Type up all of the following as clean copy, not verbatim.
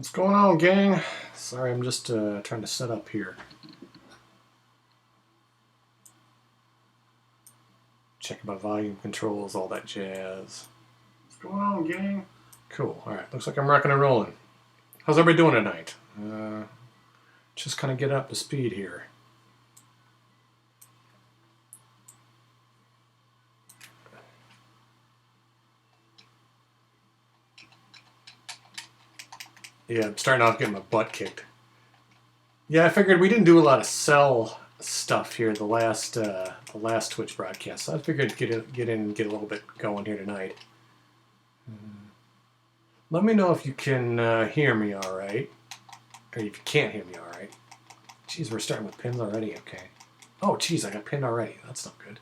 What's going on, gang? Sorry, I'm just trying to set up here. Checking my volume controls, all that jazz. What's going on, gang? Cool. All right, looks like I'm rocking and rolling. How's everybody doing tonight? Just kind of get up to speed here. Yeah, I'm starting off getting my butt kicked. Yeah, I figured we didn't do a lot of cell stuff here the last Twitch broadcast. So I figured get in and get a little bit going here tonight. Let me know if you can hear me all right, or if you can't hear me all right. Jeez, we're starting with pins already. Okay. Oh, jeez, I got pinned already. That's not good.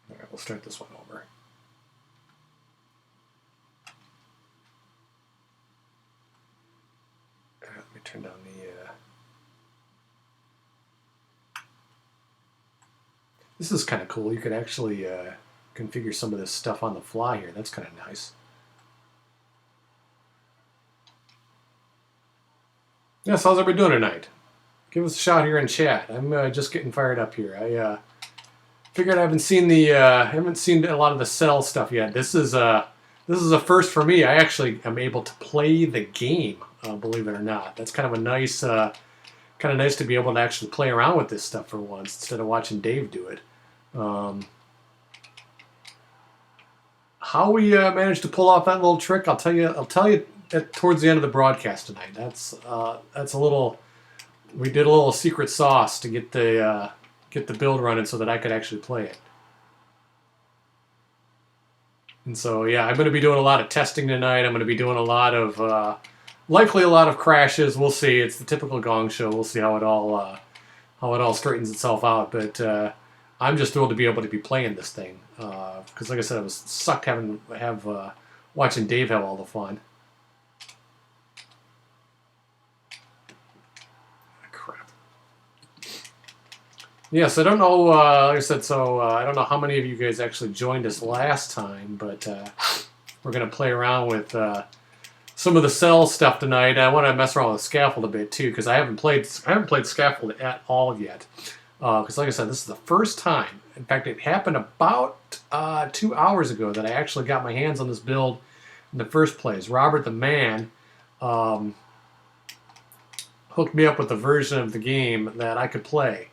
All right, we'll start this one over. Let me turn down the. This is kind of cool. You could actually configure some of this stuff on the fly here. That's kind of nice. Yes, how's everybody doing tonight? Give us a shout here in chat. I'm just getting fired up here. I figured I haven't seen a lot of the cell stuff yet. This is a first for me. I actually am able to play the game, believe it or not. That's kind of a nice, to be able to actually play around with this stuff for once instead of watching Dave do it. How we managed to pull off that little trick, I'll tell you towards the end of the broadcast tonight. That's a little. We did a little secret sauce to get the build running so that I could actually play it. And so yeah, I'm going to be doing a lot of testing tonight. I'm going to be doing a lot of likely a lot of crashes. We'll see. It's the typical Gong Show. We'll see how it all straightens itself out. But I'm just thrilled to be able to be playing this thing because, like I said, I was sucked watching Dave have all the fun. Crap. Yes, I don't know. Like I said, I don't know how many of you guys actually joined us last time, but we're gonna play around with some of the cell stuff tonight. I want to mess around with Scaffold a bit too because I haven't played Scaffold at all yet. Because like I said, this is the first time. In fact, it happened about 2 hours ago that I actually got my hands on this build in the first place. Robert the Man hooked me up with a version of the game that I could play,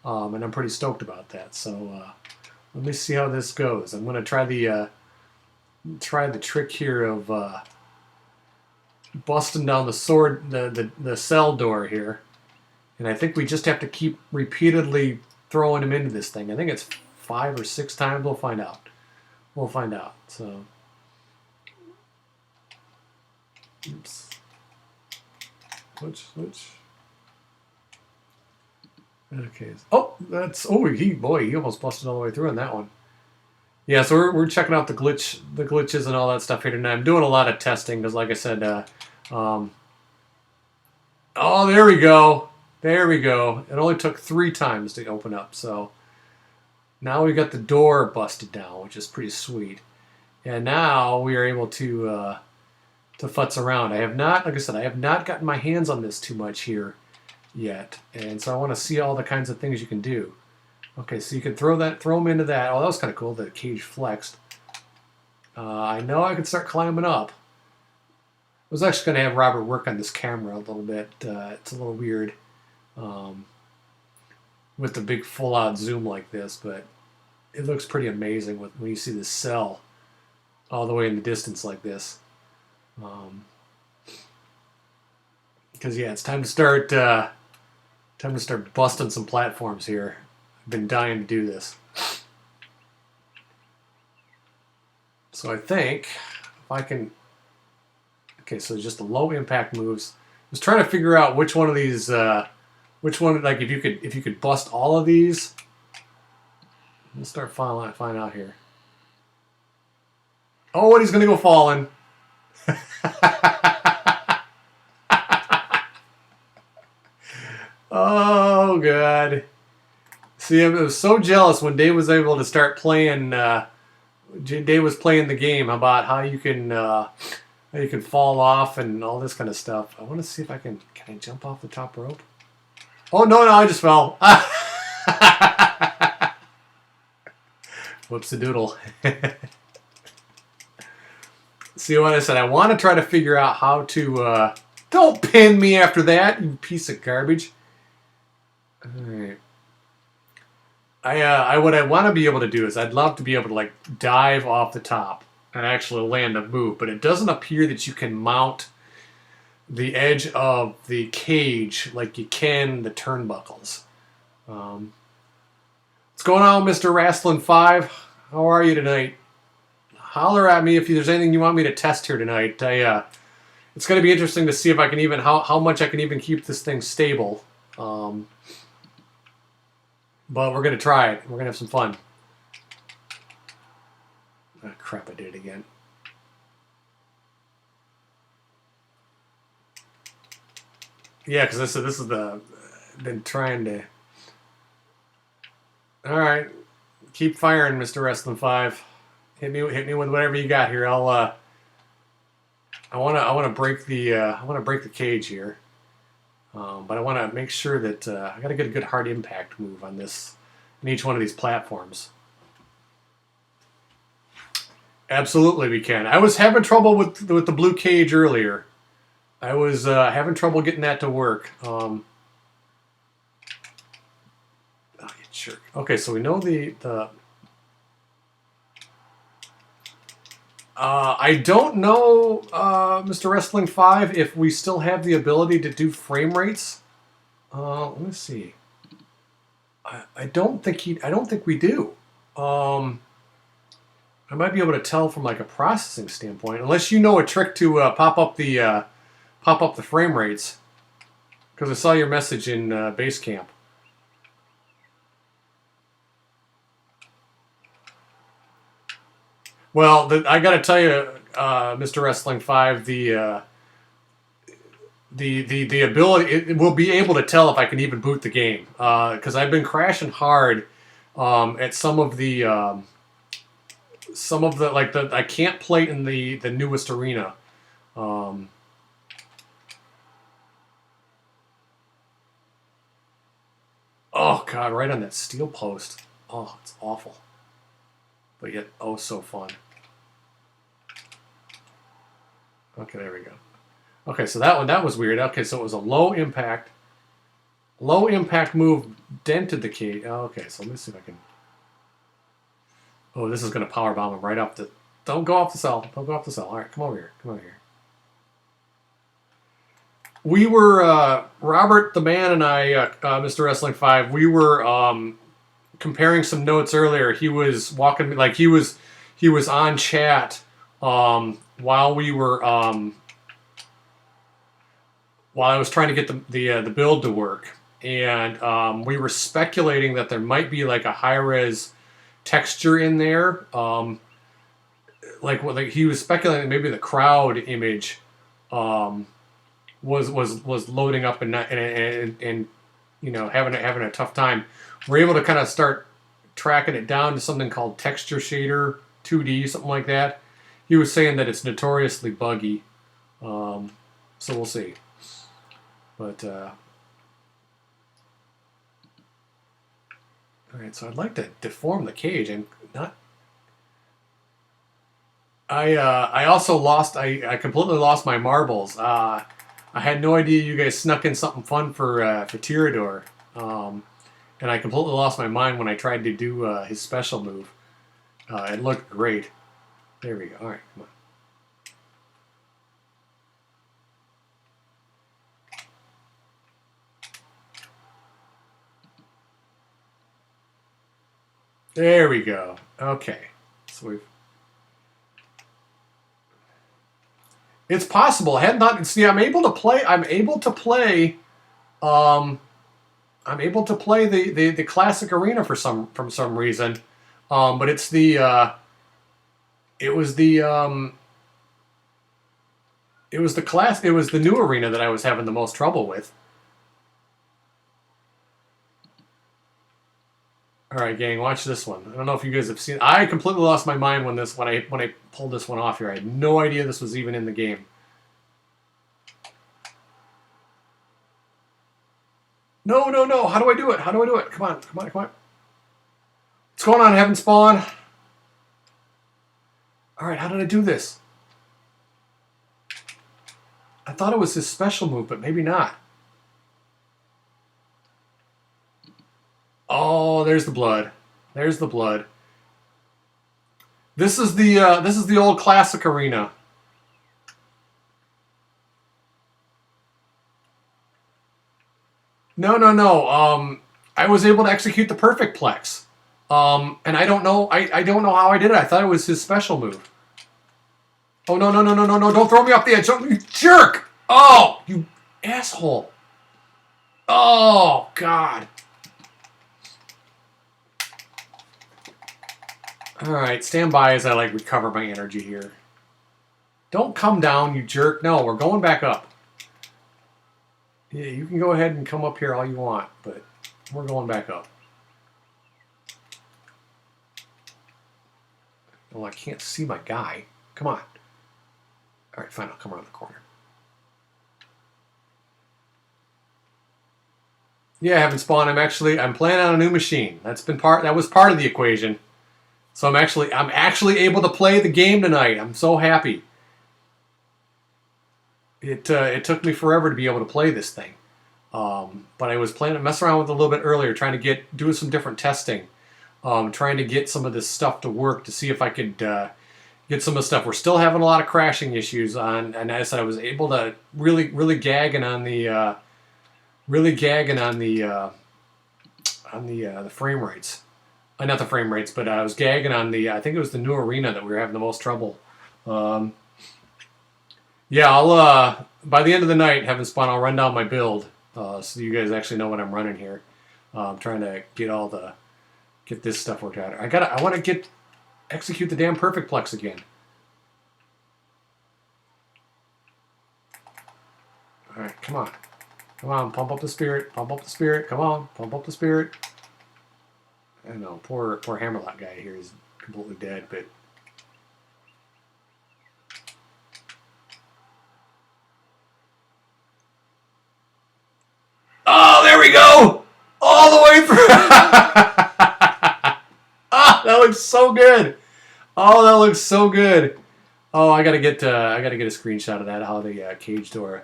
and I'm pretty stoked about that. So let me see how this goes. I'm going to try the trick here of busting down the cell door here. And I think we just have to keep repeatedly throwing him into this thing. I think it's 5 or 6 times. We'll find out. So, oops. Switch. Okay. He almost busted all the way through on that one. Yeah, so we're checking out the glitches and all that stuff here tonight. I'm doing a lot of testing because, like I said, oh, there we go. There we go. It only took 3 times to open up, so now we got the door busted down, which is pretty sweet. And now we are able to futz around. I have not, like I said, I have not gotten my hands on this too much here yet, and so I want to see all the kinds of things you can do. Okay, so you can throw them into that. Oh, that was kind of cool. The cage flexed. I know I can start climbing up. I was actually going to have Robert work on this camera a little bit. It's a little weird. With the big full-out zoom like this, but it looks pretty amazing when you see this cell all the way in the distance like this. Because yeah, it's time to start busting some platforms here. I've been dying to do this. So I think if I can. Okay, so just the low impact moves. I was trying to figure out which one of these. Which one, like if you could bust all of these. Let's start finding out here. Oh, and he's gonna go falling. Oh, God. See, I was so jealous when Dave was able to start playing. Dave was playing the game about how you can fall off and all this kind of stuff. I want to see if I can. Can I jump off the top rope? Oh no, no, I just fell. Whoops a doodle. See what I said? I want to try to figure out how to. Don't pin me after that, you piece of garbage. All right. What I want to be able to do is I'd love to be able to like dive off the top and actually land a move, but it doesn't appear that you can mount the edge of the cage like you can the turnbuckles. What's going on, Mr. Wrestling 5? How are you tonight? Holler at me if there's anything you want me to test here tonight. It's going to be interesting to see if I can even how much I can even keep this thing stable. But we're going to try it. We're going to have some fun. Oh, crap, I did it again. Yeah, because this is the... Been trying to... Alright. Keep firing, Mr. Wrestling 5. Hit me with whatever you got here. I want to break the cage here. But I want to make sure that I got to get a good hard impact move on this, in each one of these platforms. Absolutely, we can. I was having trouble with the blue cage earlier. I was having trouble getting that to work. Oh, you jerk. Okay, so we know the. I don't know, Mr. Wrestling 5, if we still have the ability to do frame rates. Let me see. I don't think we do. I might be able to tell from like a processing standpoint, unless you know a trick to pop up the frame rates. Because I saw your message in Basecamp. Well, I got to tell you, Mr. Wrestling 5, the ability, it will be able to tell if I can even boot the game, because I've been crashing hard at some of the like I can't play in the newest arena. Oh God, right on that steel post. Oh, it's awful, but yet oh so fun. Okay, there we go. Okay, so that was weird. Okay, so it was a low impact move, dented the cage. Oh, okay, so let me see if I can. Oh, this is going to power bomb him right off the. Don't go off the cell. Don't go off the cell. All right, come over here. Come over here. We were Robert the Man and I, Mr. Wrestling 5. We were comparing some notes earlier. He was walking like he was on chat while we were while I was trying to get the build to work, and we were speculating that there might be like a high res texture in there. Like he was speculating maybe the crowd image was loading up and you know having a tough time. We're able to kind of start tracking it down to something called Texture Shader 2D, something like that. He was saying that it's notoriously buggy, so we'll see. But all right, so I'd like to deform the cage and not. I also lost. I completely lost my marbles. I had no idea you guys snuck in something fun for Tirador, and I completely lost my mind when I tried to do his special move. It looked great. There we go. All right, come on. There we go. Okay, so we've. It's possible. I had not. See, I'm able to play. I'm able to play the classic arena for some reason, but it's the it was the new arena that I was having the most trouble with. All right, gang, watch this one. I don't know if you guys have seen. I completely lost my mind when I pulled this one off here. I had no idea this was even in the game. No, no, no. How do I do it? How do I do it? Come on, come on, come on. What's going on, Heaven Spawn? All right, how did I do this? I thought it was his special move, but maybe not. Oh, there's the blood. There's the blood. This is the old classic arena. No, no, no. I was able to execute the perfect plex. And I don't know. I don't know how I did it. I thought it was his special move. Oh no, no, no, no, no, no! Don't throw me off the edge! Don't, you jerk! Oh, you asshole! Oh God! All right, stand by as I like recover my energy here. Don't come down, you jerk! No, we're going back up. Yeah, you can go ahead and come up here all you want, but we're going back up. Well, I can't see my guy. Come on. All right, fine. I'll come around the corner. Yeah, Heaven Spawn. I'm playing on a new machine. That was part of the equation. So I'm actually able to play the game tonight. I'm so happy. It took me forever to be able to play this thing. But I was messing around with it a little bit earlier, doing some different testing. Trying to get some of this stuff to work to see if I could get some of the stuff. We're still having a lot of crashing issues and as I said, I was able to really gagging on the frame rates. Not the frame rates, but I was gagging on I think it was the new arena that we were having the most trouble. Yeah, I'll by the end of the night, Heaven Spawn, I'll run down my build so you guys actually know what I'm running here. I'm trying to get this stuff worked out. I want to execute the damn perfect plex again. All right, come on. Come on, pump up the spirit. Pump up the spirit. Come on, pump up the spirit. I know, poor Hammerlock guy here is completely dead, but... Oh, there we go! All the way through! Ah, that looks so good! Oh, that looks so good! Oh, I gotta get a screenshot of that, how the cage door...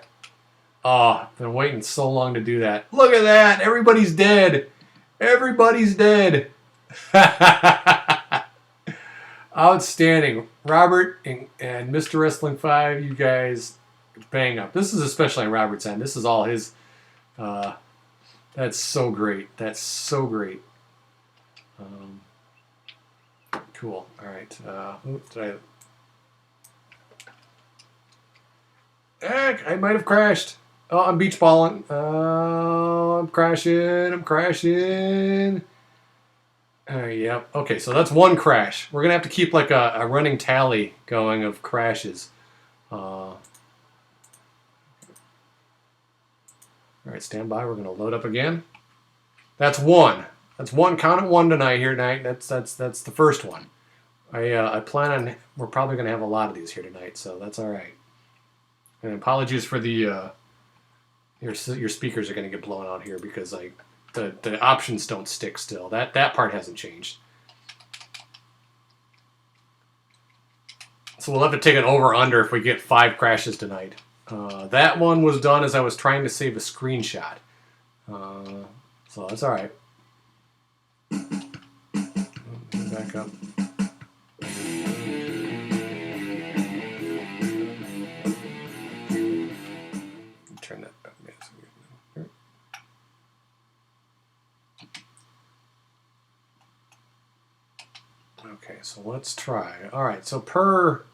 Oh, I've been waiting so long to do that. Look at that! Everybody's dead! Everybody's dead! Outstanding. Robert and Mr. Wrestling 5, you guys bang up. This is especially on Robert's end. This is all his... that's so great. That's so great. Cool. All right. I might have crashed. Oh, I'm beach balling. I'm crashing. I'm crashing. Yep. Okay, so that's one crash. We're gonna have to keep like a running tally going of crashes. All right, stand by. We're gonna load up again. That's one. That's one. Count it one tonight here tonight. That's the first one. I plan on. We're probably gonna have a lot of these here tonight, so that's all right. And apologies for the your speakers are gonna get blown out here because the options don't stick still. That part hasn't changed. So we'll have to take an over-under if we get 5 crashes tonight. That one was done as I was trying to save a screenshot. So that's all right. Back up. Turn that back. Okay, so let's try. All right, so per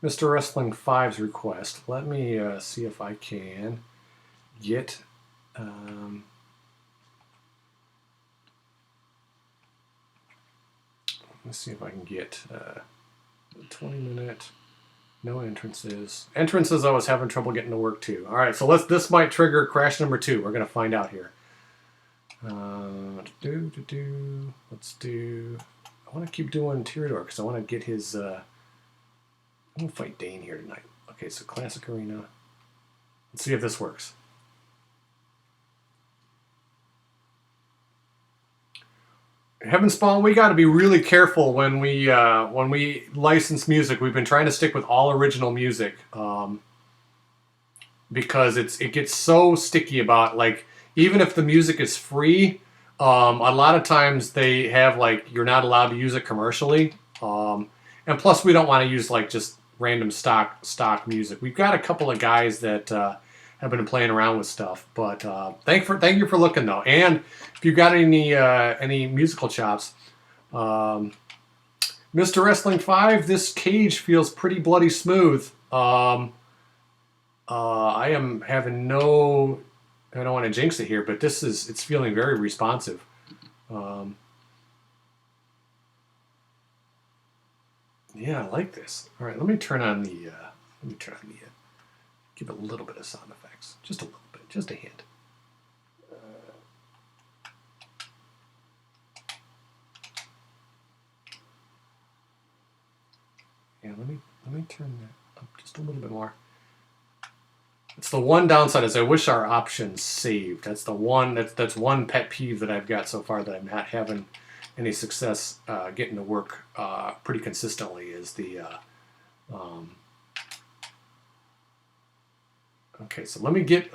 Mr. Wrestling 5's request, let me see if I can get... let's see if I can get 20-minute, no entrances. Entrances I was having trouble getting to work too. All right, so this might trigger crash number 2. We're going to find out here. Let's do. I want to keep doing Tyrador because I want to get his. I'm gonna fight Dane here tonight. Okay, so classic arena. Let's see if this works. Heavenspawn, we got to be really careful when we license music. We've been trying to stick with all original music because it gets so sticky about, like, even if the music is free, a lot of times they have, like, you're not allowed to use it commercially, and plus we don't want to use like just random stock music. We've got a couple of guys that have been playing around with stuff, but thank you for looking though. And if you've got any musical chops, Mr. Wrestling 5, this cage feels pretty bloody smooth. I am having no. I don't want to jinx it here, but it's feeling very responsive. Yeah, I like this. All right, let me turn on the. Give it a little bit of sound effects, just a little bit, just a hint. Yeah, let me turn that up just a little bit more. It's the one downside is I wish our options saved. That's the one that's one pet peeve that I've got so far that I'm not having any success getting to work pretty consistently is the. Okay, so let me get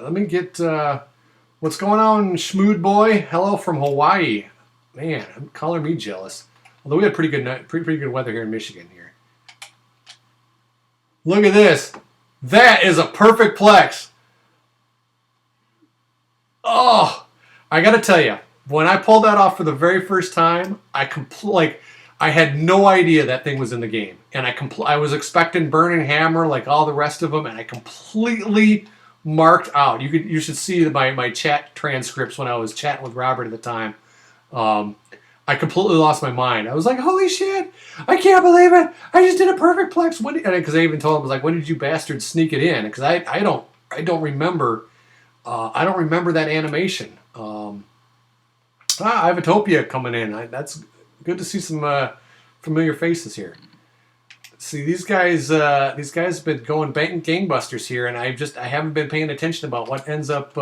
what's going on, Schmood boy? Hello from Hawaii, man. I'm calling me jealous. Although we had pretty good weather here in Michigan here. Look at this. That is a perfect Plex. Oh, I gotta tell you, when I pulled that off for the very first time, I had no idea that thing was in the game, and I was expecting Burning Hammer like all the rest of them, and I completely marked out. You should see my chat transcripts when I was chatting with Robert at the time. I completely lost my mind. I was like, holy shit, I can't believe it. I just did a perfect Plex. Because I even told him, I was like, when did you bastards sneak it in? Because I don't remember. I don't remember that animation. Ivatopia coming in. That's good to see some familiar faces here. See, these guys have been going gangbusters here, and I haven't been paying attention about what ends up.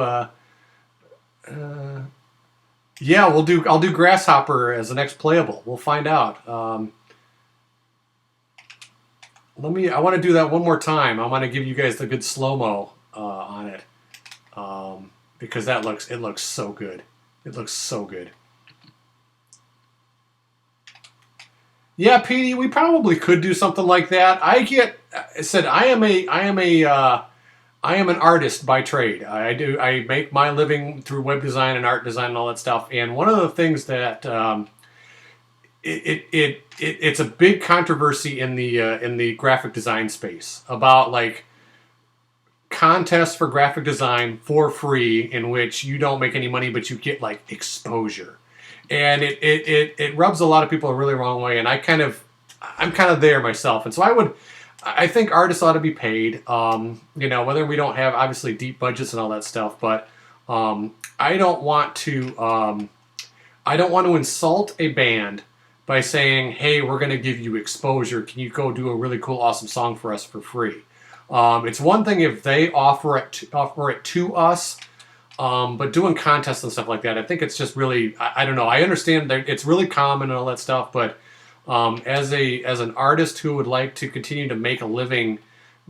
Yeah, I'll do Grasshopper as the next playable. We'll find out. I want to do that one more time. I want to give you guys the good slow-mo on it. Because it looks so good. It looks so good. Yeah, Petey, we probably could do something like that. I am an artist by trade. I make my living through web design and art design and all that stuff. And one of the things that it's a big controversy in the graphic design space about like contests for graphic design for free in which you don't make any money but you get like exposure, and it rubs a lot of people a really wrong way. And I'm kind of there myself, and so I think artists ought to be paid, whether we don't have obviously deep budgets and all that stuff, but I don't want to insult a band by saying, hey, we're going to give you exposure. Can you go do a really cool, awesome song for us for free? It's one thing if they offer it to us, but doing contests and stuff like that, I think it's just really, I don't know. I understand that it's really common and all that stuff, but as an artist who would like to continue to make a living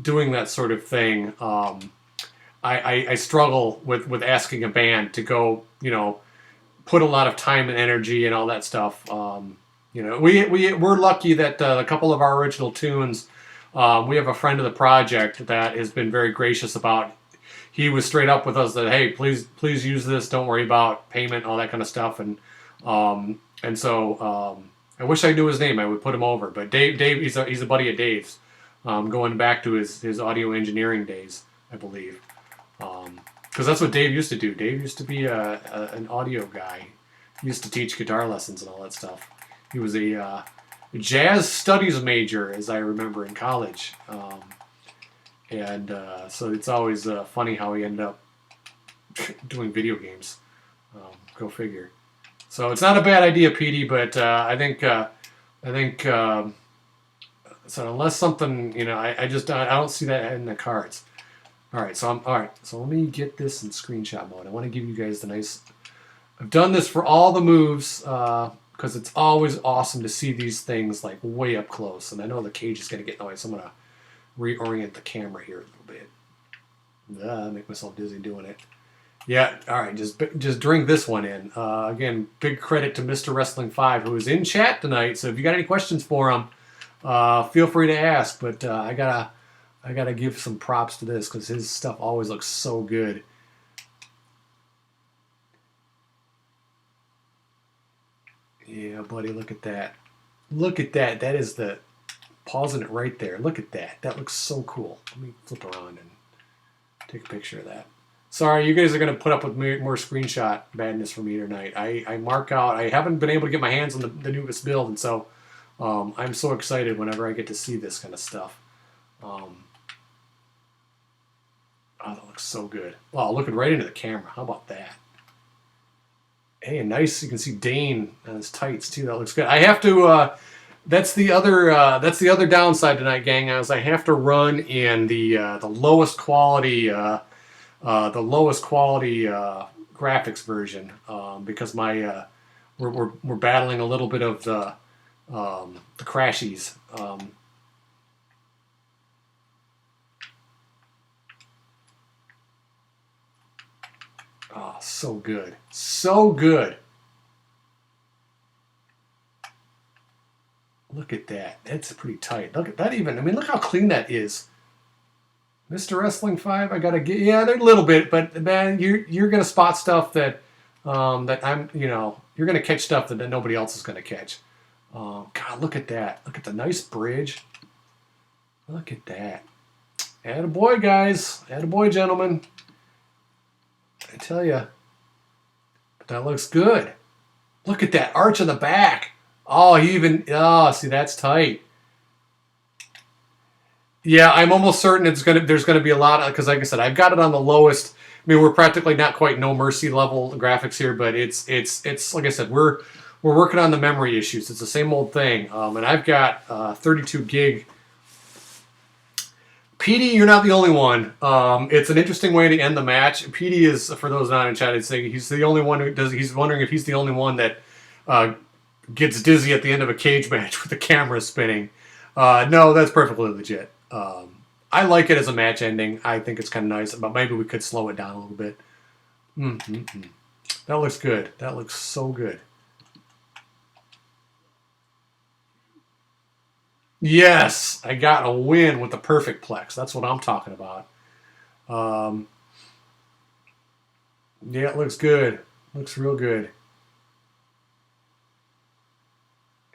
doing that sort of thing, I struggle with asking a band to go, put a lot of time and energy and all that stuff. We're lucky that a couple of our original tunes. We have a friend of the project that has been very gracious about. He was straight up with us that, hey, please use this. Don't worry about payment, all that kind of stuff. And so I wish I knew his name. I would put him over. But Dave, he's a buddy of Dave's, going back to his audio engineering days, I believe. Because that's what Dave used to do. Dave used to be an audio guy. He used to teach guitar lessons and all that stuff. He was a jazz studies major, as I remember, in college. So it's always funny how he ended up doing video games. Go figure. So it's not a bad idea, Petey, but I think so unless something, I don't see that in the cards. All right, so let me get this in screenshot mode. I want to give you guys the nice. I've done this for all the moves because it's always awesome to see these things like way up close. And I know the cage is going to get in the way, so I'm going to reorient the camera here a little bit. Make myself dizzy doing it. Yeah, all right, just drink this one in. Again, big credit to Mr. Wrestling 5, who is in chat tonight. So if you got any questions for him, feel free to ask. But I gotta give some props to this because his stuff always looks so good. Yeah, buddy, look at that. Look at that. That is the pausing it right there. Look at that. That looks so cool. Let me flip around and take a picture of that. Sorry, you guys are going to put up with more screenshot badness for me tonight. I mark out. I haven't been able to get my hands on the newest build, and so I'm so excited whenever I get to see this kind of stuff. Oh, that looks so good. Wow, looking right into the camera. How about that? Hey, and nice. You can see Dane on his tights too. That looks good. I have to. That's the other downside tonight, gang. I have to run in the lowest quality. The lowest quality graphics version because my we're battling a little bit of the crashies. Oh, so good, so good. Look at that. That's pretty tight. Look at that. Even look how clean that is. Mr. Wrestling 5, I gotta get. Yeah, they're a little bit, but man, you're gonna spot stuff that you're gonna catch stuff that nobody else is gonna catch. God, look at that. Look at the nice bridge. Look at that. Attaboy, guys. Attaboy, gentlemen. I tell you, but that looks good. Look at that arch in the back. Oh, see, that's tight. Yeah, I'm almost certain there's gonna be a lot because, like I said, I've got it on the lowest. We're practically not quite No Mercy level graphics here, but it's like I said, we're working on the memory issues. It's the same old thing, and I've got 32 gig. Petey, you're not the only one. It's an interesting way to end the match. Petey is, for those not in chat, he's the only one who does. He's wondering if he's the only one that gets dizzy at the end of a cage match with the camera spinning. No, that's perfectly legit. I like it as a match ending. I think it's kind of nice, but maybe we could slow it down a little bit. That looks good. That looks so good. Yes, I got a win with the perfect plex. That's what I'm talking about. Yeah, it looks good. Looks real good.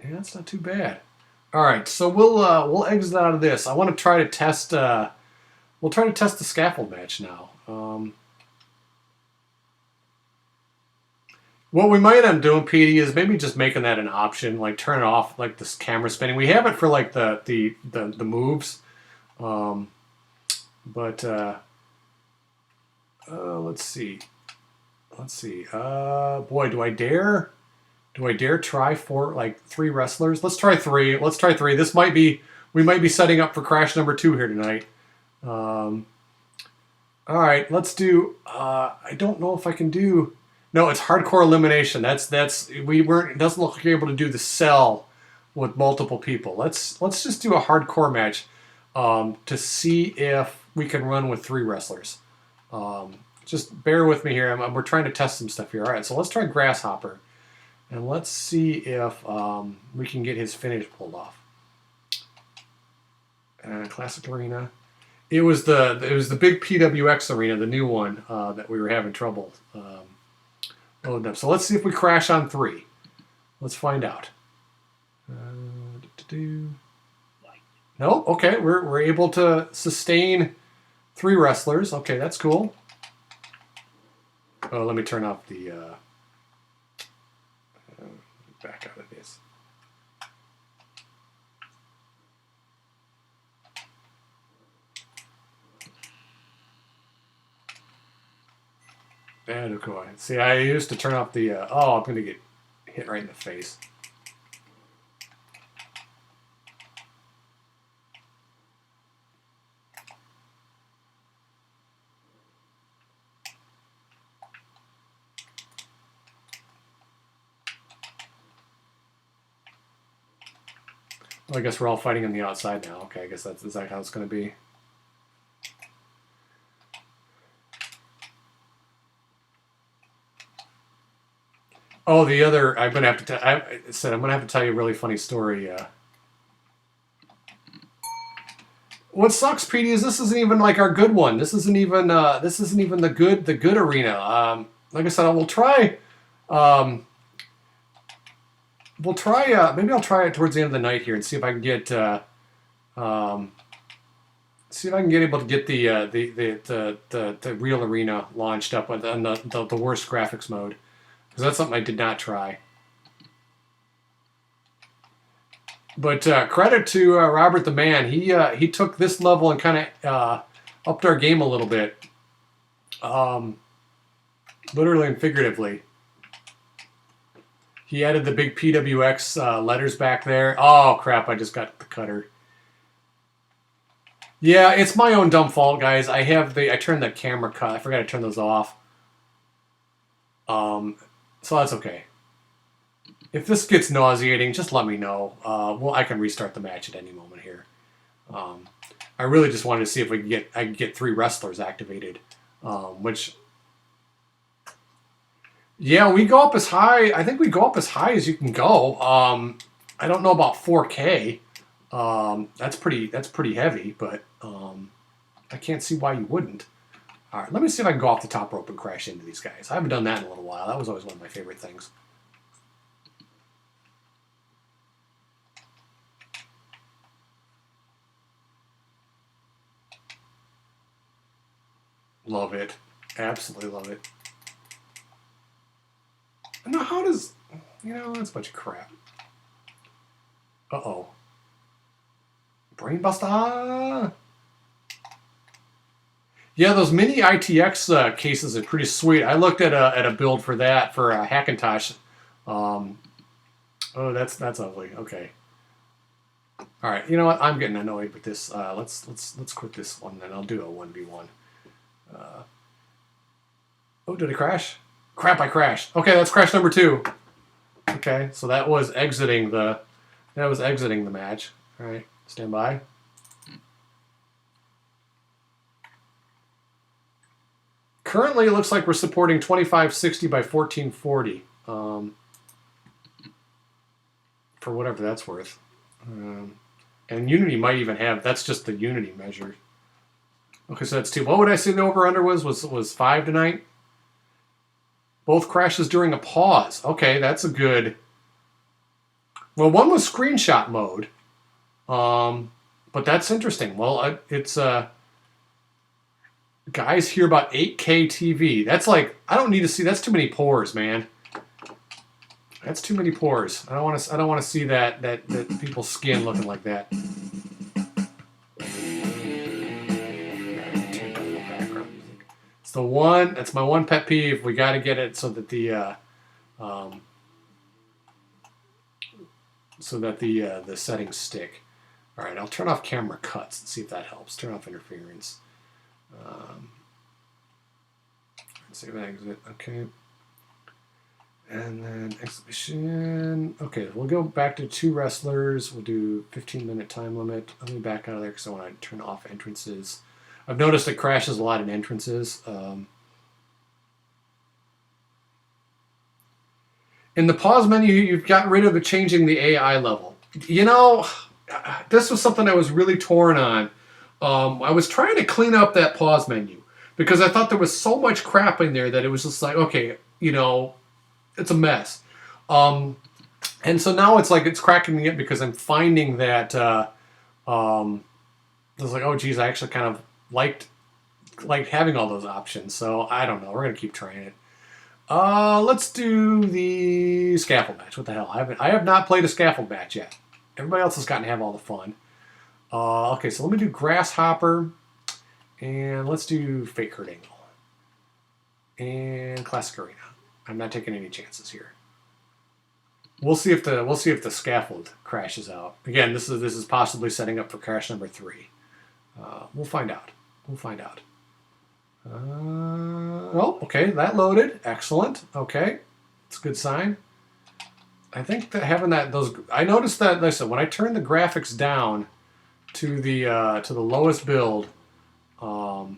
Yeah, that's not too bad. All right, so we'll exit out of this. I want to try to test. We'll try to test the scaffold match now. What we might end up doing, Petey, is maybe just making that an option, like turn it off, like this camera spinning. We have it for like the moves, but let's see. Boy, do I dare? Do I dare try like 3 wrestlers? Let's try 3. Let's try 3. We might be setting up for crash number 2 here tonight. All right, let's do. I don't know if I can do. No, it's hardcore elimination. It doesn't look like you're able to do the cell with multiple people. Let's just do a hardcore match to see if we can run with 3 wrestlers. Just bear with me here. We're trying to test some stuff here. All right, so let's try Grasshopper. And let's see if we can get his finish pulled off. Classic Arena. It was the big PWX Arena, the new one that we were having trouble loading up. So let's see if we crash on 3. Let's find out. No, okay, we're able to sustain 3 wrestlers. Okay, that's cool. Oh, let me turn off the. Back out of this. And go ahead. See, I used to turn off the. I'm going to get hit right in the face. Well, I guess we're all fighting on the outside now. Okay, I guess that's exactly how it's going to be. Oh, the other. I'm going to have to tell. I said I'm going to have to tell you a really funny story. What sucks, Petey, is this isn't even like our good one. This isn't even. This isn't even the good arena. Like I said, we'll try. We'll try. Maybe I'll try it towards the end of the night here and see if I can get. See if I can get able to get the real arena launched up with the worst graphics mode, because that's something I did not try. But credit to Robert the Man. He took this level and kind of upped our game a little bit, literally and figuratively. He added the big PWX letters back there. Oh crap! I just got the cutter. Yeah, it's my own dumb fault, guys. I turned the camera cut. I forgot to turn those off. So that's okay. If this gets nauseating, just let me know. Well, I can restart the match at any moment here. I really just wanted to see if I could get 3 wrestlers activated, which. Yeah, we go up as high. I think we go up as high as you can go. I don't know about 4K. That's pretty heavy, but I can't see why you wouldn't. All right, let me see if I can go off the top rope and crash into these guys. I haven't done that in a little while. That was always one of my favorite things. Love it. Absolutely love it. Now, how does... that's a bunch of crap. Uh-oh. Brainbuster! Yeah, those mini ITX cases are pretty sweet. I looked at a build for that for Hackintosh. Oh, that's ugly. Okay. All right. You know what? I'm getting annoyed with this. Let's quit this one, then I'll do a 1v1. Oh, did it crash? Crap! I crashed. Okay, that's crash number 2. Okay, so that was exiting the match. All right, stand by. Currently, it looks like we're supporting 2560 by 1440. For whatever that's worth. And Unity might even have, that's just the Unity measure. Okay, so that's 2. What would I say the over-under was 5 tonight? Both crashes during a pause. Okay, that's a good... Well, one was screenshot mode. But that's interesting. Well, it's... Guys hear about 8K TV. That's like... I don't need to see... That's too many pores, man. That's too many pores. I don't want to see that people's skin looking like that. It's the one. That's my one pet peeve. We got to get it so that the the settings stick. All right, I'll turn off camera cuts and see if that helps. Turn off interference. Save and exit. Okay. And then exhibition. Okay, we'll go back to 2 wrestlers. We'll do 15-minute time limit. Let me back out of there because I want to turn off entrances. I've noticed it crashes a lot in entrances. In the pause menu, you've got rid of the changing the AI level. This was something I was really torn on. I was trying to clean up that pause menu because I thought there was so much crap in there that it was just like, okay, it's a mess. And so now it's like it's cracking me up because I'm finding that I was like, oh geez, I actually kind of liked having all those options. So I don't know. We're gonna keep trying it. Let's do the scaffold match. What the hell? I have not played a scaffold match yet. Everybody else has gotten to have all the fun. Okay, so let me do Grasshopper, and let's do Fake Kurt Angle and Classic Arena. I'm not taking any chances here. We'll see if the scaffold crashes out. Again, this is possibly setting up for crash number 3. We'll find out. We'll find out. Oh, okay, that loaded. Excellent. Okay, it's a good sign. I think that having I noticed that. Listen, when I turn the graphics down to the lowest build, the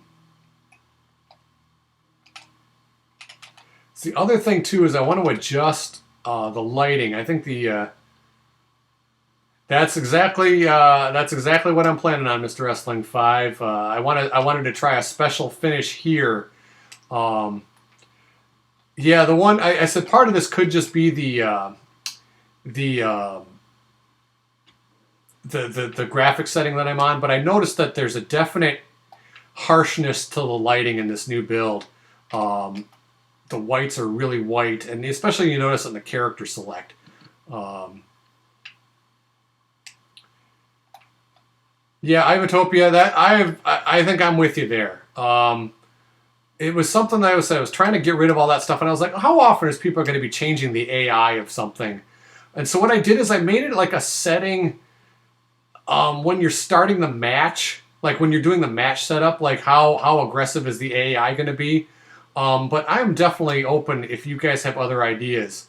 other thing too is I want to adjust the lighting. I think that's exactly what I'm planning on, Mr. Wrestling 5. I wanted to try a special finish here. Yeah, the one I said part of this could just be the graphic setting that I'm on, but I noticed that there's a definite harshness to the lighting in this new build. The whites are really white, and especially you notice in the character select. Yeah, Ivatopia, that I think I'm with you there. It was something that I was trying to get rid of all that stuff, and I was like, how often is people going to be changing the AI of something? And so what I did is I made it like a setting when you're starting the match, like when you're doing the match setup, like how aggressive is the AI going to be? But I'm definitely open if you guys have other ideas.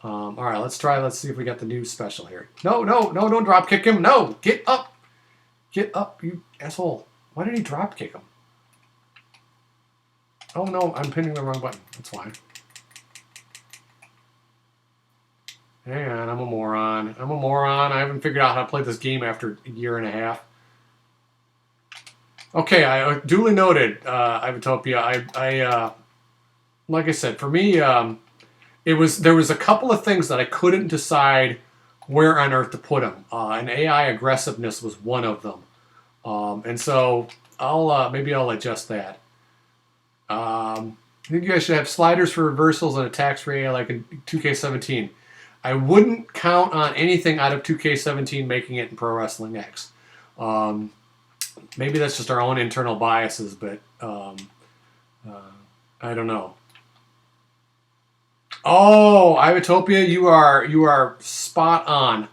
All right, let's try. Let's see if we got the new special here. No, don't drop kick him. No, get up. Get up, you asshole. Why did he drop kick him? Oh no, I'm pinning the wrong button. That's why. Hang on, I'm a moron. I haven't figured out how to play this game after a year and a half. Okay, I duly noted, Ivatopia. I like I said, for me, there was a couple of things that I couldn't decide where on earth to put them. And AI aggressiveness was one of them. And so maybe I'll adjust that. I think you guys should have sliders for reversals and attacks for AI like in 2K17. I wouldn't count on anything out of 2K17 making it in Pro Wrestling X. Maybe that's just our own internal biases, but I don't know. Oh, Ivatopia, you are spot on.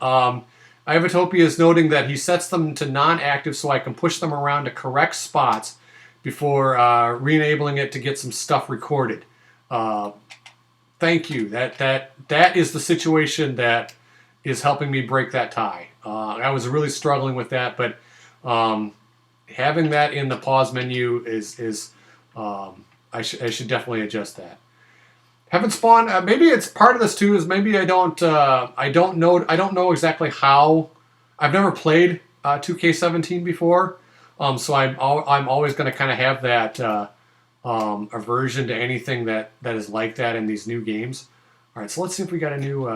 Ivatopia is noting that he sets them to non-active so I can push them around to correct spots before re-enabling it to get some stuff recorded. Thank you. That is the situation that is helping me break that tie. I was really struggling with that, but having that in the pause menu is I should definitely adjust that. Haven't spawned. Maybe it's part of this too. Is maybe I don't know exactly how. I've never played 2K17 before, so I'm always going to kind of have that aversion to anything that is like that in these new games. All right, so let's see if we got a new.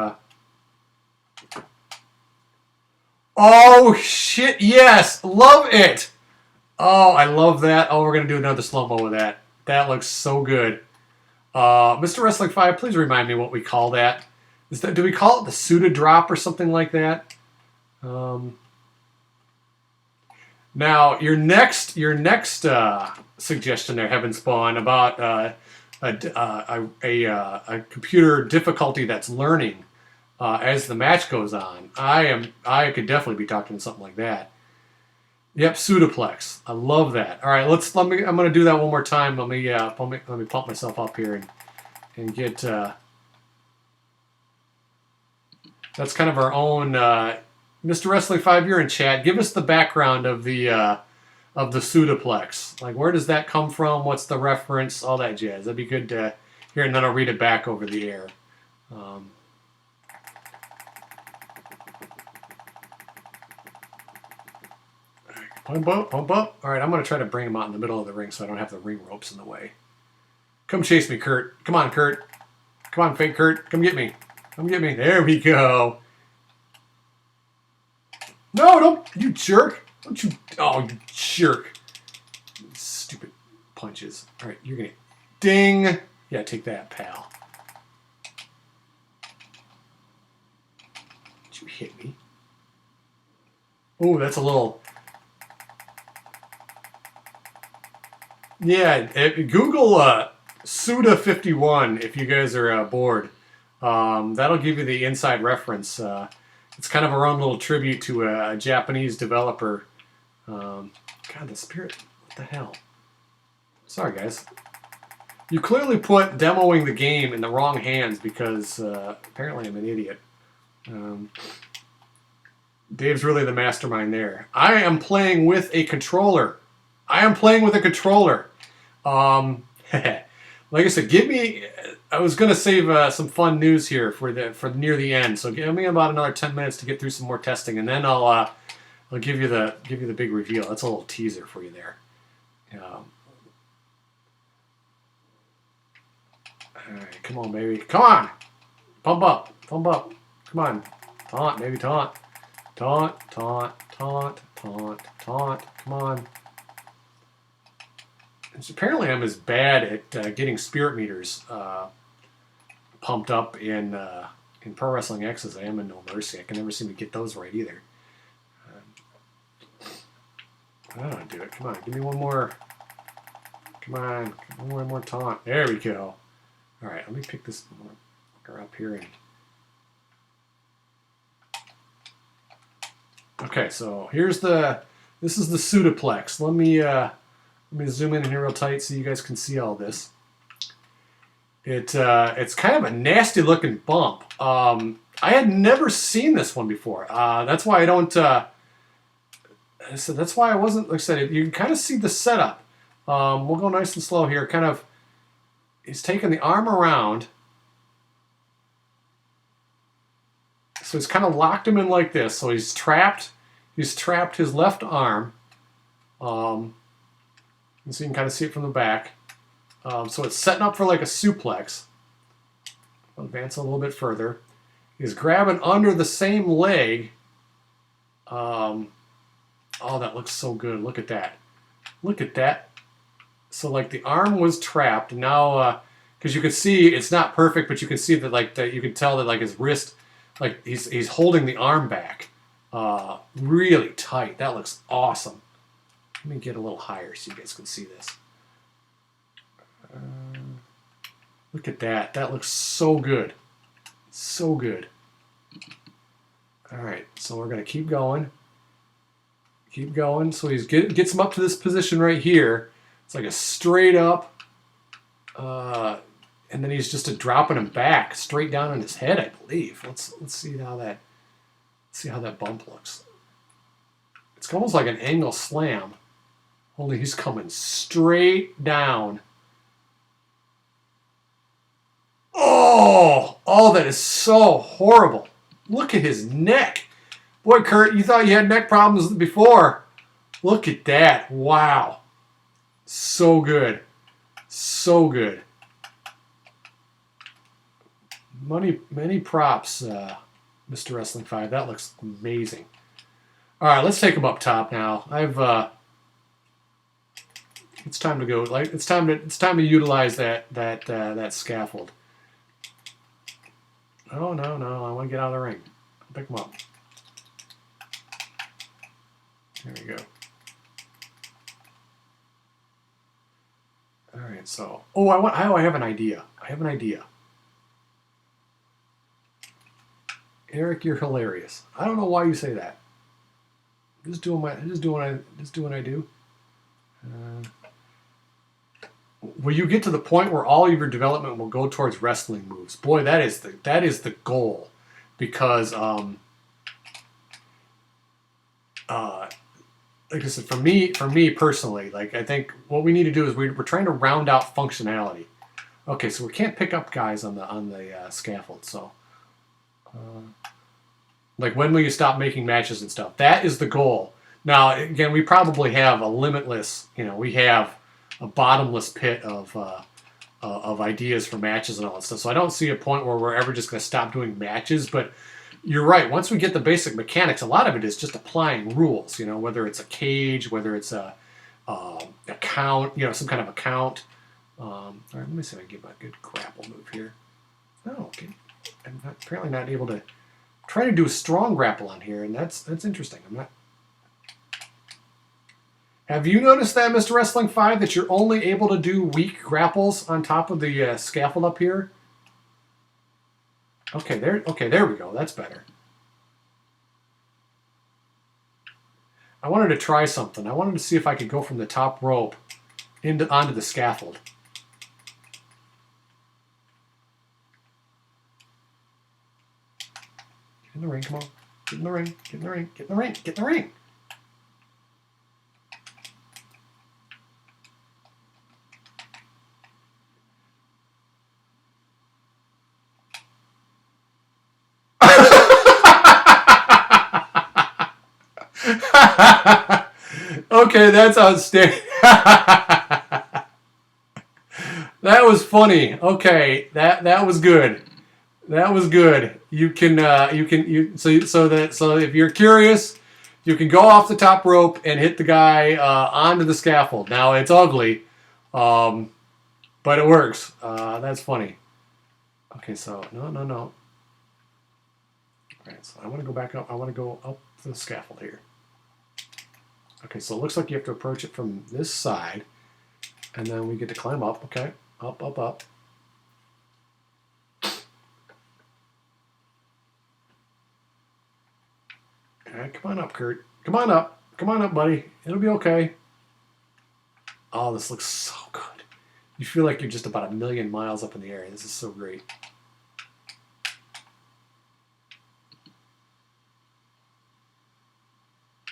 Oh shit! Yes, love it. Oh, I love that. Oh, we're gonna do another slow mo with that. That looks so good. Mr. Wrestling 5, please remind me what we call that. Do we call it the Suda drop or something like that? Now, your next suggestion there, Heaven Spawn, about a computer difficulty that's learning as the match goes on. I could definitely be talking something like that. Yep, Sudaplex. I love that. All right, I'm going to do that one more time. Let me pump myself up here and get. That's kind of our own. Mr. Wrestling 5, you're in chat. Give us the background of the Sudaplex. Like, where does that come from? What's the reference? All that jazz. That'd be good to hear, and then I'll read it back over the air. Pump up, pump up. All right, I'm going to try to bring him out in the middle of the ring so I don't have the ring ropes in the way. Come chase me, Kurt. Come on, Kurt. Come on, fake Kurt. Come get me. Come get me. There we go. No, don't. You jerk. Don't you. Oh, you jerk. Stupid punches. All right, you're going to. Ding. Yeah, take that, pal. Did you hit me? Oh, that's a little. Yeah, Google Suda51 if you guys are bored. That'll give you the inside reference. It's kind of our own little tribute to a Japanese developer. God, the spirit. What the hell? Sorry, guys. You clearly put demoing the game in the wrong hands because apparently I'm an idiot. Dave's really the mastermind there. I am playing with a controller. Like I said, give me. I was gonna save some fun news here for near the end. So give me about another 10 minutes to get through some more testing, and then I'll give you the big reveal. That's a little teaser for you there. All right, come on, baby, come on, pump up, come on, taunt, baby, taunt, come on. Apparently, I'm as bad at getting spirit meters pumped up in Pro Wrestling X as I am in No Mercy. I can never seem to get those right either. I don't do it. Come on, give me one more. Come on, one more taunt. There we go. All right, let me pick this marker up here. Okay, so here's this is the Pseudoplex. Let me zoom in here real tight so you guys can see all this. It's kind of a nasty looking bump. I had never seen this one before. That's why I don't. So that's why I wasn't. Like I said, you can kind of see the setup. We'll go nice and slow here. Kind of, he's taking the arm around. So he's kind of locked him in like this. So he's trapped. He's trapped his left arm. And so you can kind of see it from the back. So it's setting up for like a suplex. I'll advance a little bit further. He's grabbing under the same leg. Oh, that looks so good. Look at that. Look at that. So like the arm was trapped. Now, because you can see it's not perfect, but you can see that you can tell that like his wrist, like he's holding the arm back, really tight. That looks awesome. Let me get a little higher so you guys can see this. Look at that. That looks so good. So good. All right, so we're going to keep going. Keep going. So he gets him up to this position right here. It's like a straight up, and then he's just dropping him back straight down on his head, I believe. Let's see how that bump looks. It's almost like an angle slam, only he's coming straight down. Oh, that is so horrible. Look at his neck. Boy, Kurt, you thought you had neck problems before. Look at that. Wow. So good. So good. Many props, Mr. Wrestling 5. That looks amazing. All right, let's take him up top now. It's time to go. Like it's time to utilize that scaffold. Oh no, I want to get out of the ring. Pick him up. There we go. All right, so I have an idea. Eric, you're hilarious. I don't know why you say that. Just doing what I do. Will you get to the point where all of your development will go towards wrestling moves? Boy, that is the goal, because like I said, for me personally, like I think what we need to do is we're trying to round out functionality. Okay, so we can't pick up guys on the scaffold. So, like when will you stop making matches and stuff? That is the goal. Now, again, we probably have a limitless. We have a bottomless pit of ideas for matches and all that stuff. So I don't see a point where we're ever just going to stop doing matches. But you're right. Once we get the basic mechanics, a lot of it is just applying rules. Whether it's a cage, whether it's a count, some kind of a count. All right, let me see if I can get my good grapple move here. Oh, okay. I'm apparently not able to try to do a strong grapple on here, and that's interesting. I'm not. Have you noticed that, Mr. Wrestling 5, that you're only able to do weak grapples on top of the scaffold up here? Okay, there we go. That's better. I wanted to try something. I wanted to see if I could go from the top rope onto the scaffold. Get in the ring, come on. Get in the ring, get in the ring, get in the ring, get in the ring. Okay, that's outstanding. That was funny. Okay, that was good. That was good. You can so if you're curious, you can go off the top rope and hit the guy onto the scaffold. Now it's ugly, but it works. That's funny. Okay, so no. All right, so I want to go back up. I want to go up the scaffold here. Okay, so it looks like you have to approach it from this side, and then we get to climb up. Okay, up. Okay, come on up, Kurt. Come on up. Come on up, buddy. It'll be okay. Oh, this looks so good. You feel like you're just about 1,000,000 miles up in the air. This is so great.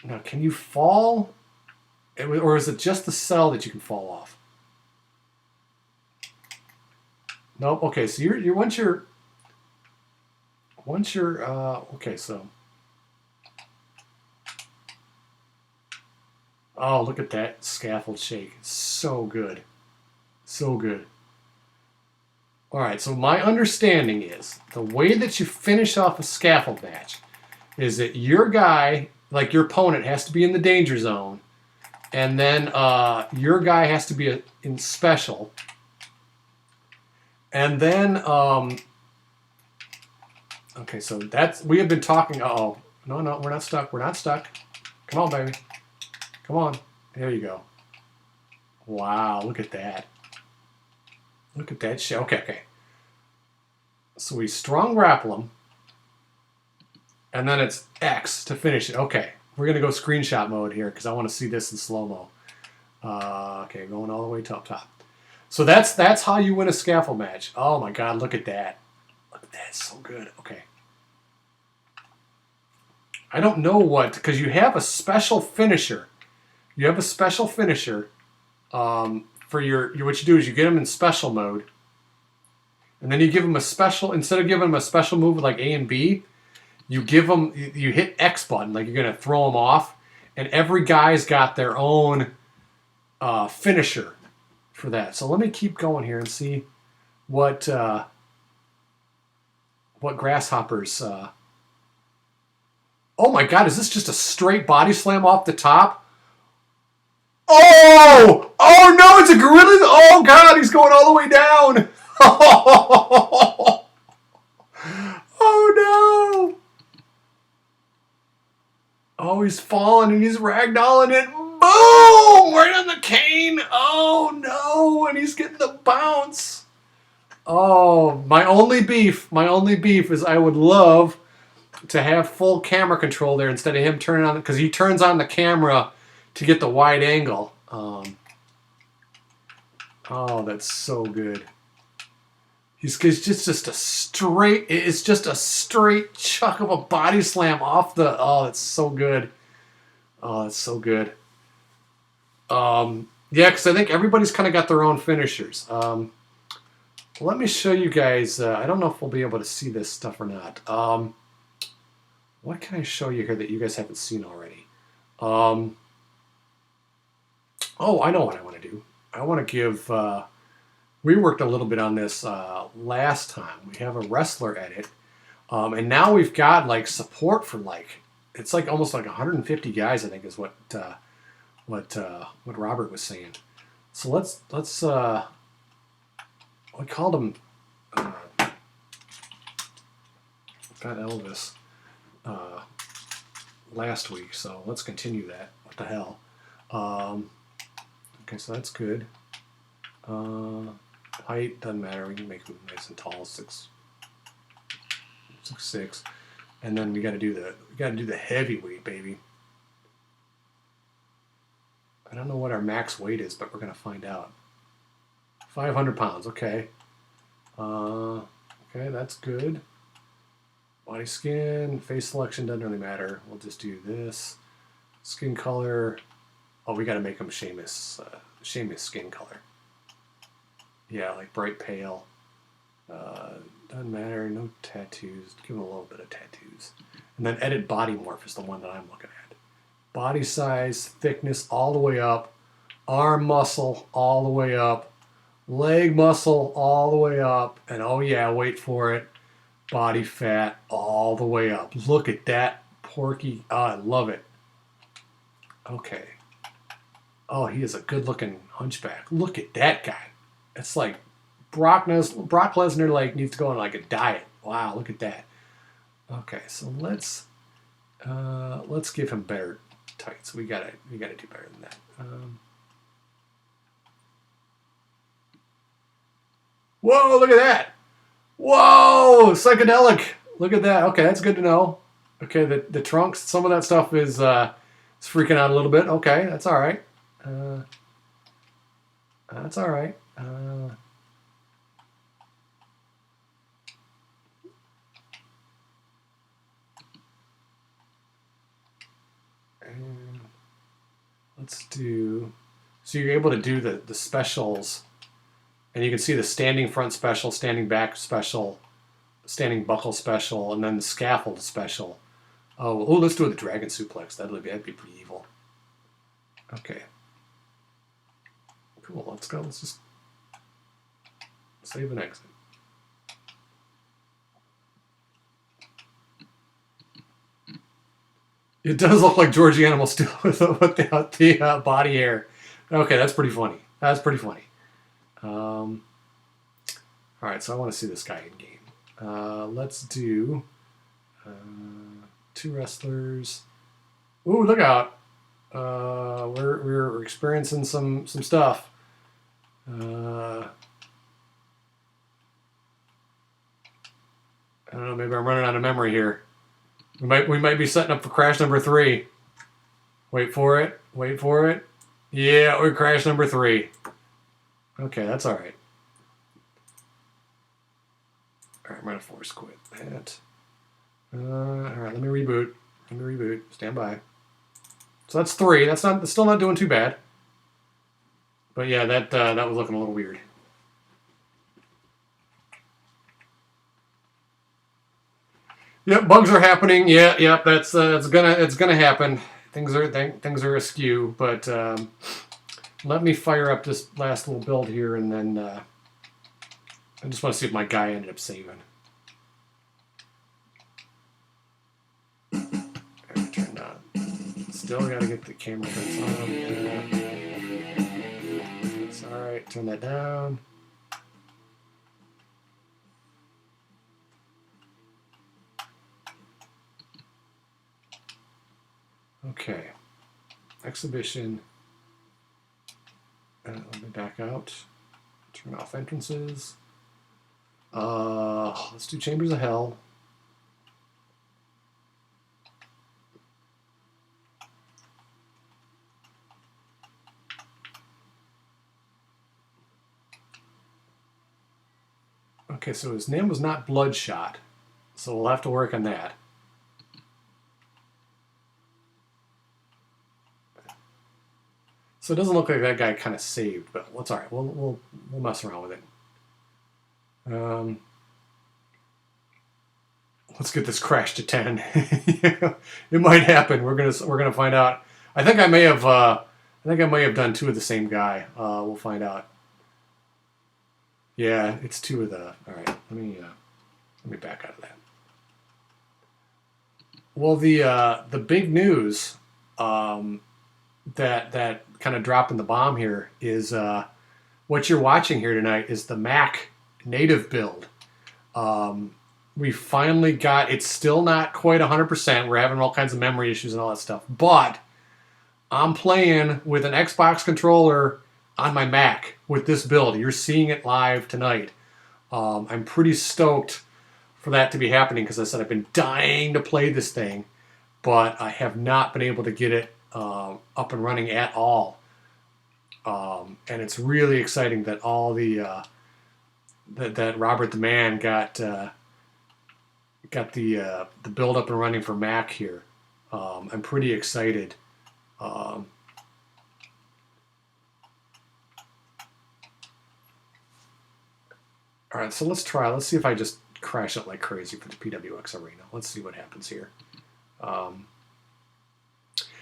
Now, can you fall? Or is it just the cell that you can fall off? Nope. Okay, so you're once you're okay, so oh, look at that scaffold shake. So good. So good. All right, so my understanding is the way that you finish off a scaffold match is that your guy, like your opponent, has to be in the danger zone, and then your guy has to be in special, and then okay, so we have been talking. No, we're not stuck. We're not stuck. Come on, baby. Come on. There you go. Wow, look at that. Look at that shit. Okay. So we strong grapple him, and then it's X to finish it. Okay, we're gonna go screenshot mode here because I want to see this in slow-mo. Okay, going all the way to up top. So that's how you win a scaffold match. Oh my God, look at that. Look at that, it's so good. Okay. I don't know because you have a special finisher. You have a special finisher for what you do is you get them in special mode, and then you give them a special, instead of giving them a special move like A and B, you hit X button, like you're going to throw them off, and every guy's got their own finisher for that. So let me keep going here and see what Grasshopper's... Oh my God, is this just a straight body slam off the top? Oh! Oh no, it's a gorilla! Oh God, he's going all the way down! Oh no! Oh, he's falling and he's ragdolling it. Boom! Right on the cane. Oh no! And he's getting the bounce. Oh, my only beef is I would love to have full camera control there instead of him turning on, because he turns on the camera to get the wide angle. Oh, that's so good. It's just a straight. It's just a straight chuck of a body slam off the. Oh, it's so good. Oh, it's so good. Yeah, because I think everybody's kind of got their own finishers. Let me show you guys. I don't know if we'll be able to see this stuff or not. What can I show you here that you guys haven't seen already? Oh, I know what I want to do. I want to give... we worked a little bit on this last time. We have a wrestler edit. And now we've got like support for it's like almost like 150 guys, I think is what Robert was saying. So let's we called him got Elvis last week, so let's continue that. What the hell? Okay, so that's good. Height doesn't matter. We can make him nice and tall. 6. took 6. And then we got to do the heavyweight, baby. I don't know what our max weight is, but we're gonna find out. 500 pounds. Okay. Okay, that's good. Body skin, face selection doesn't really matter. We'll just do this. Skin color. Oh, we got to make him Sheamus. Sheamus skin color. Yeah, like bright pale. Doesn't matter. No tattoos. Give him a little bit of tattoos. And then edit body morph is the one that I'm looking at. Body size, thickness all the way up. Arm muscle all the way up. Leg muscle all the way up. And oh yeah, wait for it. Body fat all the way up. Look at that porky. Oh, I love it. Okay. Oh, he is a good-looking hunchback. Look at that guy. It's like Brock Lesnar like needs to go on like a diet. Wow, look at that. Okay, so let's give him better tights. We gotta do better than that. Whoa, look at that. Whoa, psychedelic. Look at that. Okay, that's good to know. Okay, the trunks, some of that stuff is it's freaking out a little bit. Okay, that's all right. That's all right. And let's do. So you're able to do the specials, and you can see the standing front special, standing back special, standing buckle special, and then the scaffold special. Oh, let's do the dragon suplex. That'd be pretty evil. Okay. Cool. Let's go. Let's just save and exit. It does look like Georgie Animal still with the body hair. Okay, that's pretty funny. That's pretty funny. All right, so I want to see this guy in game. Let's do 2 wrestlers. Ooh, look out! We're experiencing some stuff. I don't know. Maybe I'm running out of memory here. We might be setting up for crash number 3. Wait for it. Wait for it. Yeah, we're crash number 3. Okay, that's all right. All right, I'm gonna force quit that. All right, let me reboot. Stand by. So that's 3. That's still not doing too bad. But yeah, that was looking a little weird. Yep, bugs are happening. Yeah, that's it's gonna happen. Things are askew. But let me fire up this last little build here, and then I just want to see if my guy ended up saving. Turned on. Still got to get the camera fence on. It's all right. Turn that down. Okay. Exhibition. Let me back out. Turn off entrances. Let's do Chambers of Hell. Okay, so his name was not Bloodshot, so we'll have to work on that. So it doesn't look like that guy kind of saved, but that's all right. We'll mess around with it. Let's get this crash to 10. It might happen. We're gonna find out. I think I may have done 2 of the same guy. We'll find out. Yeah, it's 2 of the. All right, let me back out of that. Well, the big news that kind of dropping the bomb here is what you're watching here tonight is the Mac native build. We finally got. It's still not quite 100%. We're having all kinds of memory issues and all that stuff, but I'm playing with an Xbox controller on my Mac with this build. You're seeing it live tonight. I'm pretty stoked for that to be happening because I said I've been dying to play this thing, but I have not been able to get it up and running at all. And it's really exciting that all the that Robert the Man got the build up and running for Mac here. I'm pretty excited. All right, so let's try. Let's see if I just crash it like crazy for the PWX Arena. Let's see what happens here.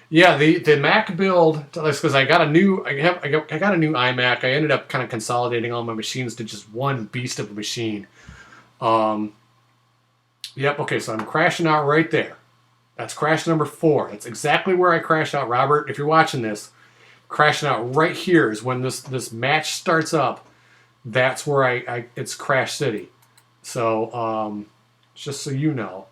Yeah, the Mac build, because I got a new I got a new iMac. I ended up kind of consolidating all my machines to just one beast of a machine. Yep. Okay, so I'm crashing out right there. That's crash number 4. That's exactly where I crash out, Robert. If you're watching this, crashing out right here is when this match starts up. That's where it's Crash City. So just so you know.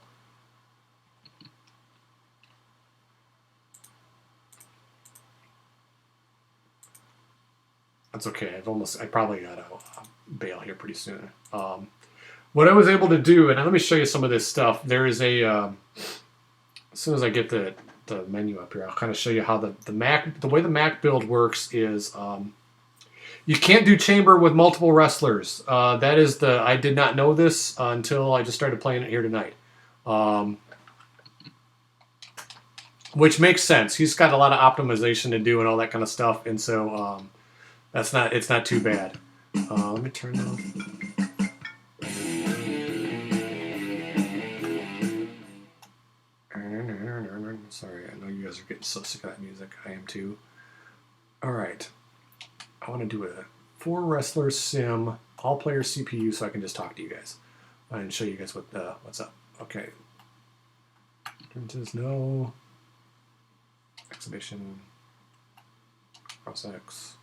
That's okay. I probably got to bail here pretty soon. What I was able to do, and let me show you some of this stuff. There is a as soon as I get the menu up here, I'll kind of show you how the way the Mac build works is you can't do chamber with multiple wrestlers. I did not know this until I just started playing it here tonight. Which makes sense. He's got a lot of optimization to do and all that kind of stuff, and so it's not too bad. Let me turn off. Sorry, I know you guys are getting so sick of that music. I am too. All right. I want to do a 4 wrestler sim, all player CPU, so I can just talk to you guys and show you guys what's up. Okay. Differences, no. Exhibition. Cross X.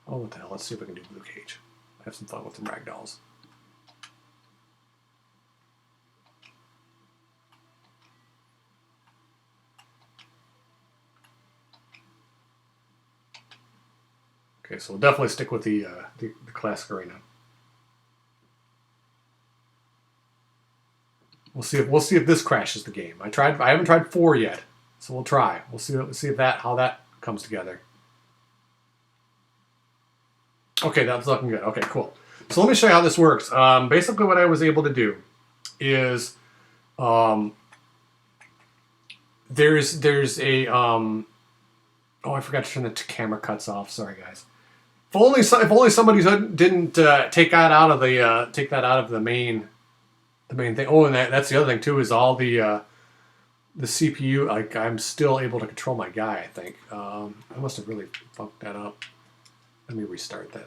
Oh, what the hell? Let's see if we can do Blue Cage. Have some fun with some ragdolls. Okay, so we'll definitely stick with the classic arena. We'll see if this crashes the game. I haven't tried 4 yet, so we'll try. We'll see how that comes together. Okay, that's looking good. Okay, cool. So let me show you how this works. Basically, what I was able to do is there's a oh, I forgot to turn the camera cuts off. Sorry, guys. If only somebody didn't take that out of the main thing. Oh, and that's the other thing too, is all the CPU. Like, I'm still able to control my guy. I think I must have really fucked that up. Let me restart that.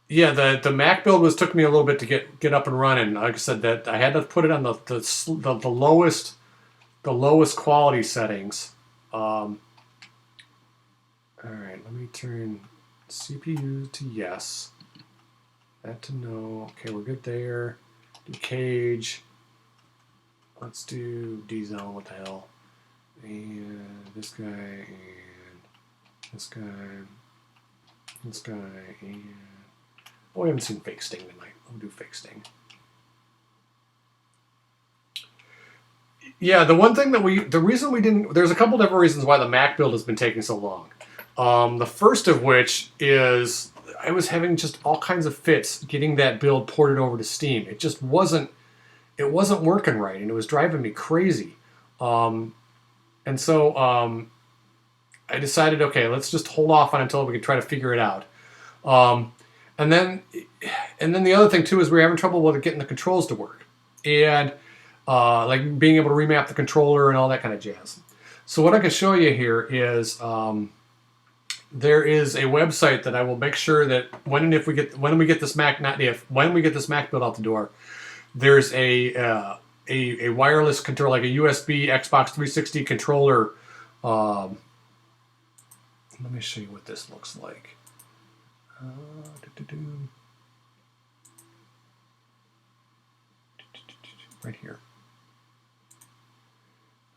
Yeah, the Mac build took me a little bit to get up and running. Like I said, that I had to put it on the lowest quality settings. All right, let me turn CPU to yes. That to no. Okay, we're good there. Do cage. Let's do D-zone. What the hell? And this guy, and this guy, this guy, and oh, we haven't seen Fake Sting tonight. We'll do Fake Sting. Yeah, the one thing the reason we didn't, there's a couple different reasons why the Mac build has been taking so long. The first of which is I was having just all kinds of fits getting that build ported over to Steam. It just wasn't working right, and it was driving me crazy. And so I decided, okay, let's just hold off on until we can try to figure it out. And then the other thing too is we're having trouble with getting the controls to work, and like being able to remap the controller and all that kind of jazz. So what I can show you here is there is a website that I will make sure that when we get this Mac built out the door, there's a wireless controller, like a USB Xbox 360 controller. Let me show you what this looks like. Right here.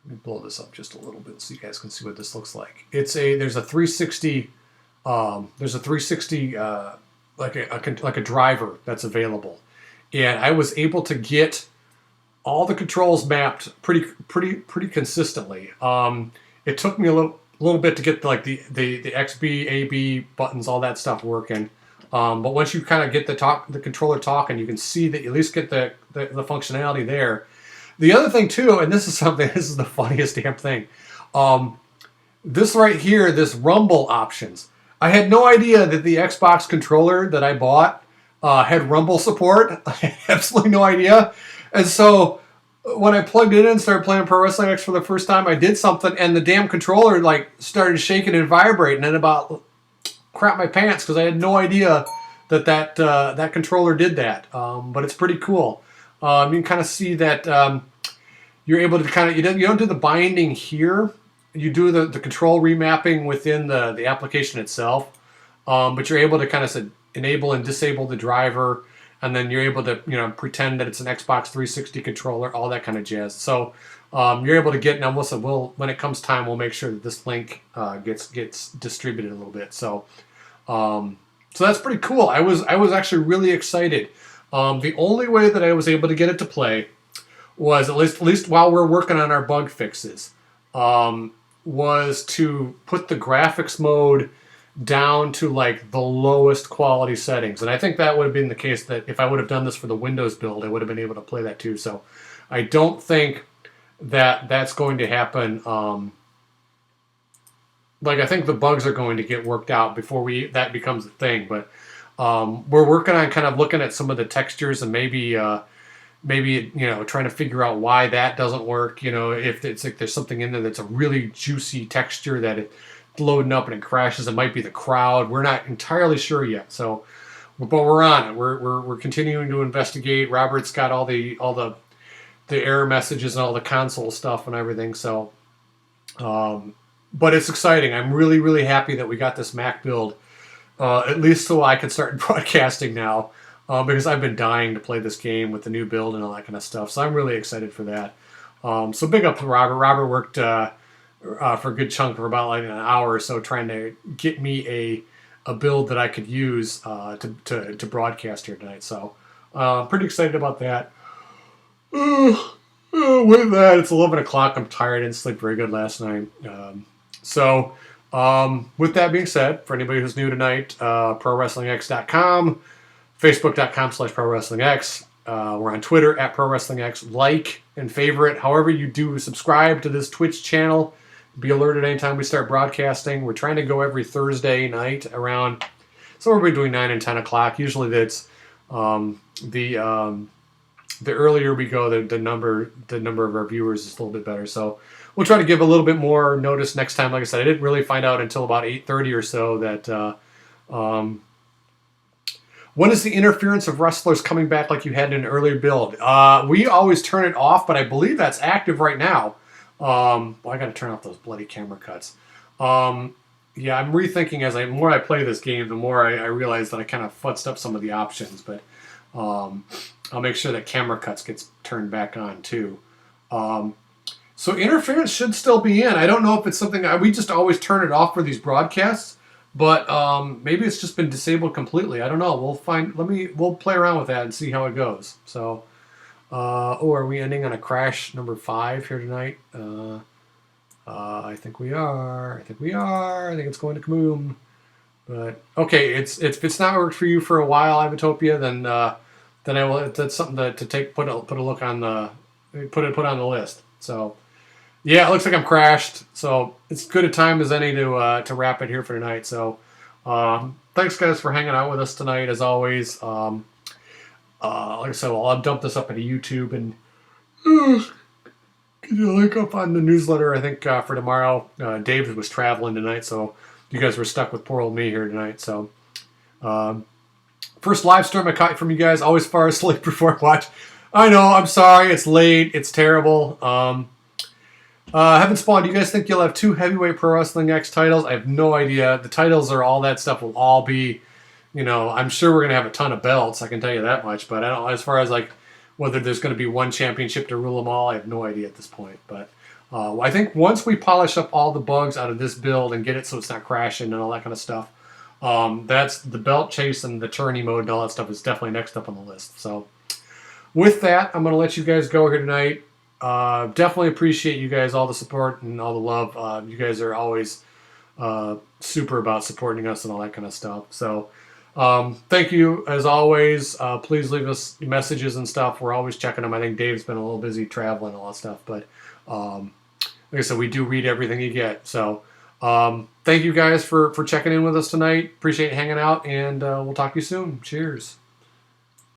Let me blow this up just a little bit so you guys can see what this looks like. There's a 360 There's a 360 like a driver that's available, and I was able to get all the controls mapped pretty consistently. It took me a little bit to get like the XB, AB buttons, all that stuff working. But once you kind of get the controller talking, you can see that you at least get the functionality there. The other thing too, and this is the funniest damn thing. This right here, this rumble options. I had no idea that the Xbox controller that I bought had rumble support. I had absolutely no idea. And so when I plugged it in and started playing Pro Wrestling X for the first time, I did something and the damn controller like started shaking and vibrating and about crap my pants because I had no idea that controller did that. But it's pretty cool. You can kind of see that you're able to kind of, you don't do the binding here. You do the control remapping within the application itself, but you're able to kind of enable and disable the driver, and then you're able to pretend that it's an Xbox 360 controller, all that kind of jazz. So you're able to get, now Melissa, when it comes time, we'll make sure that this link gets distributed a little bit. So that's pretty cool. I was actually really excited. The only way that I was able to get it to play was, at least while we're working on our bug fixes, was to put the graphics mode down to like the lowest quality settings. And I think that would have been the case that if I would have done this for the Windows build, I would have been able to play that too. So I don't think that that's going to happen. I think the bugs are going to get worked out before that becomes a thing. But we're working on kind of looking at some of the textures and maybe trying to figure out why that doesn't work. If it's like there's something in there that's a really juicy texture that it's loading up and it crashes, it might be the crowd. We're not entirely sure yet. So, but we're on it. We're continuing to investigate. Robert's got all the error messages and all the console stuff and everything. So, but it's exciting. I'm really, really happy that we got this Mac build, at least so I can start broadcasting now. Because I've been dying to play this game with the new build and all that kind of stuff. So I'm really excited for that. So big up to Robert. Robert worked for a good chunk for about like an hour or so trying to get me a build that I could use to broadcast here tonight. So pretty excited about that. With that, it's 11 o'clock. I'm tired. I didn't sleep very good last night. With that being said, for anybody who's new tonight, ProWrestlingX.com. Facebook.com/ProWrestlingX. We're on Twitter at ProWrestlingX. Like and favorite, however you do, subscribe to this Twitch channel. Be alerted anytime we start broadcasting. We're trying to go every Thursday night around somewhere between 9 and 10 o'clock. Usually that's the earlier we go, the number of our viewers is a little bit better. So we'll try to give a little bit more notice next time. Like I said, I didn't really find out until about 8:30 or so that when is the interference of wrestlers coming back like you had in an earlier build? We always turn it off, but I believe that's active right now. I got to turn off those bloody camera cuts. I'm rethinking as the more I play this game, the more I realize that I kind of futzed up some of the options. But I'll make sure that camera cuts gets turned back on too. So interference should still be in. I don't know if it's something we just always turn it off for these broadcasts. But maybe it's just been disabled completely. I don't know. We'll play around with that and see how it goes. So, are we ending on a crash number 5 here tonight? I think we are. I think it's going to Kaboom. But okay, if it's not worked for you for a while, Ivatopia, then I will. That's something to put a look on put on the list. So. Yeah, it looks like I'm crashed, so it's good a time as any to wrap it here for tonight. So, thanks guys for hanging out with us tonight, as always. Like I said, I'll dump this up into YouTube and get a link up on the newsletter. I think for tomorrow. Dave was traveling tonight, so you guys were stuck with poor old me here tonight. So, first live stream I caught from you guys. Always far asleep before I watch. I know. I'm sorry. It's late. It's terrible. Heaven Spawn, do you guys think you'll have 2 heavyweight Pro Wrestling X titles? I have no idea. The titles or all that stuff will all be, I'm sure we're going to have a ton of belts. I can tell you that much. But I don't, as far as like whether there's going to be one championship to rule them all, I have no idea at this point. But I think once we polish up all the bugs out of this build and get it so it's not crashing and all that kind of stuff, That's the belt chase and the tourney mode and all that stuff is definitely next up on the list. So with that, I'm going to let you guys go here tonight. Definitely appreciate you guys, all the support and all the love. You guys are always super about supporting us and all that kind of stuff. So thank you as always. Please leave us messages and stuff. We're always checking them. I think Dave's been a little busy traveling and all that stuff, but like I said, we do read everything you get. So thank you guys for checking in with us tonight. Appreciate hanging out, and we'll talk to you soon. Cheers.